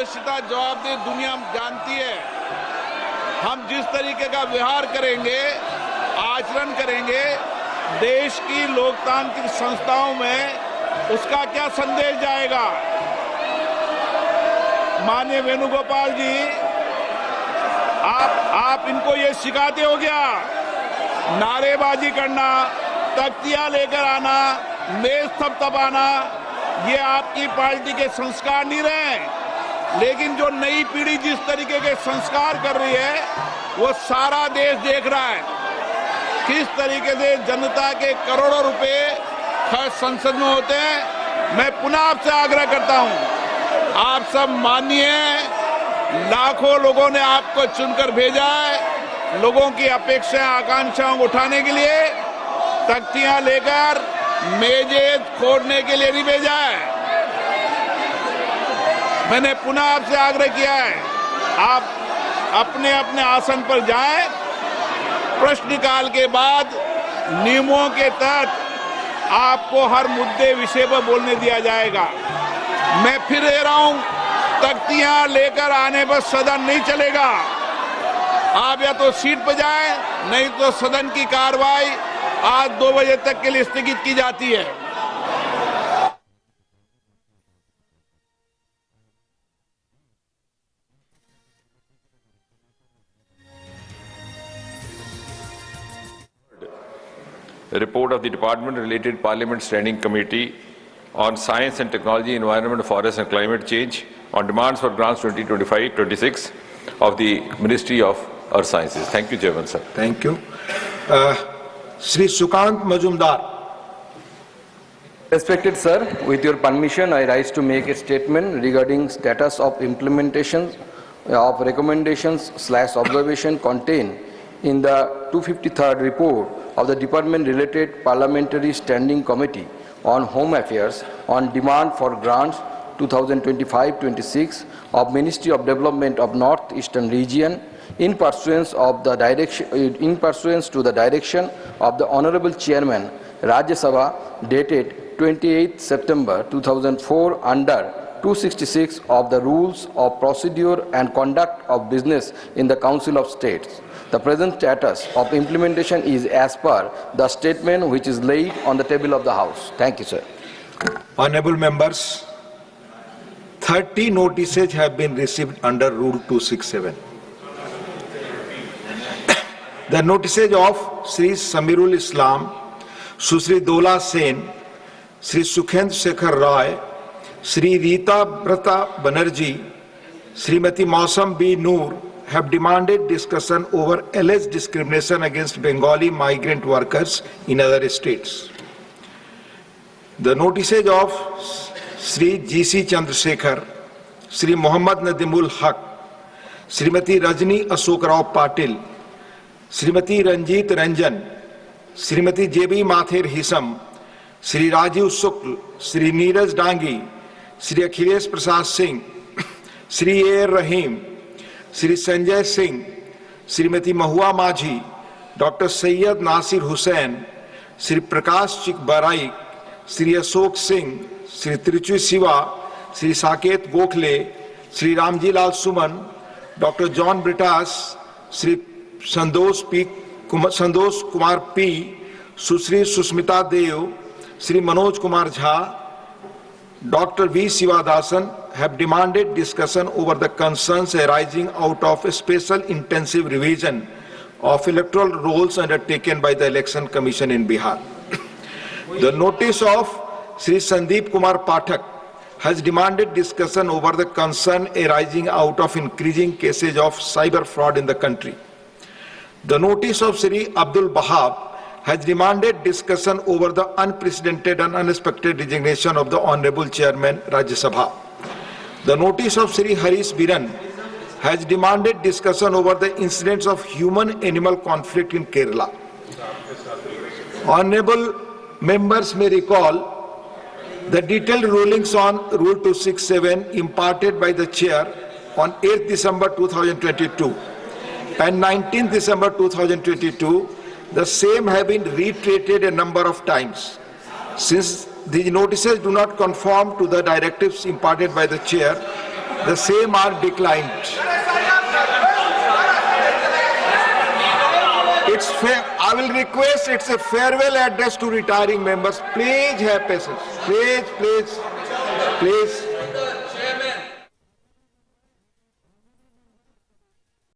पारदर्शिता, जवाबदेही दुनिया जानती है। हम जिस तरीके का व्यवहार करेंगे, आचरण करेंगे, देश की लोकतांत्रिक संस्थाओं में उसका क्या संदेश जाएगा। माननीय वेणुगोपाल जी, आप इनको ये सिखाते हो क्या? नारेबाजी करना, तख्तियां लेकर आना, मेज थपथपाना, ये आपकी पार्टी के संस्कार नहीं रहे। लेकिन जो नई पीढ़ी जिस तरीके के संस्कार कर रही है, वो सारा देश देख रहा है। किस तरीके से जनता के करोड़ों रुपए खर्च संसद में होते हैं। मैं पुनः आपसे आग्रह करता हूं, आप सब मानिए, लाखों लोगों ने आपको चुनकर भेजा है। लोगों की अपेक्षाएं, आकांक्षाओं को उठाने के लिए, तख्तियां लेकर मेजें खोदने के लिए नहीं भेजा है। मैंने पुनः आपसे आग्रह किया है, आप अपने अपने आसन पर जाएं। प्रश्नकाल के बाद नियमों के तहत आपको हर मुद्दे विषय पर बोलने दिया जाएगा। मैं फिर कह रहा हूं, तख्तियां लेकर आने पर सदन नहीं चलेगा। आप या तो सीट पर जाएं, नहीं तो सदन की कार्रवाई आज 2 बजे तक के लिए स्थगित की जाती है। The report of the Department-related Parliament Standing Committee on Science and Technology, Environment, Forest and Climate Change on demands for grants 2025-26 of the Ministry of Earth Sciences. Thank you, Chairman, sir. Thank you. Shri Sukant Majumdar. Respected sir, with your permission, I rise to make a statement regarding status of implementation of recommendations/observation contained in the 253rd report of the Department-related Parliamentary Standing Committee on Home Affairs on demand for grants 2025-26 of Ministry of Development of North Eastern Region in pursuance to the direction of the Honorable Chairman Rajya Sabha dated 28 September 2004 under 266 of the Rules of Procedure and Conduct of Business in the Council of States. The present status of implementation is as per the statement which is laid on the table of the House. Thank you, sir. Honorable members, 30 notices have been received under Rule 267. The notices of Sri Samirul Islam, Susri Dola Sen, Sri Sukhendra Shekhar Roy, Sri Rita Brata Banerjee, Srimati Mausam B. Noor have demanded discussion over alleged discrimination against Bengali migrant workers in other states. The notices of Sri G.C. Chandrasekhar, Sri Muhammad Nadimul Haq, Srimati Rajni Ashok Rao Patil, Srimati Ranjit Ranjan, Srimati J.B. Mathir Hisam, Sri Rajiv Shukl, Sri Neeraj Dangi, Sri Akhilesh Prasad Singh, Sri A. Rahim, Sri Sanjay Singh, Srimati Mahua Majhi, Dr. Sayyid Nasir Hussain, Sri Prakash Chikbarai, Sri Ashok Singh, Sri Trichy Siva, Sri Saket Gokhale, Sri Ramji Lal Suman, Dr. John Britas, Sri Sandosh Kumar P, Susri Susmita Dev, Sri Manoj Kumar Jha, Dr. V. Sivadasan have demanded discussion over the concerns arising out of a special intensive revision of electoral rolls undertaken by the Election Commission in Bihar. The notice of Sri Sandeep Kumar Pathak has demanded discussion over the concern arising out of increasing cases of cyber fraud in the country. The notice of Sri Abdul Bahab has demanded discussion over the unprecedented and unexpected resignation of the Honorable Chairman Rajya Sabha. The notice of Sri Harish Biran has demanded discussion over the incidents of human-animal conflict in Kerala. Honorable members may recall the detailed rulings on Rule 267 imparted by the Chair on 8th December 2022 and 19th December 2022. The same have been reiterated a number of times. Since these notices do not conform to the directives imparted by the Chair, the same are declined. I will request, it's a farewell address to retiring members. Please have patience. Please.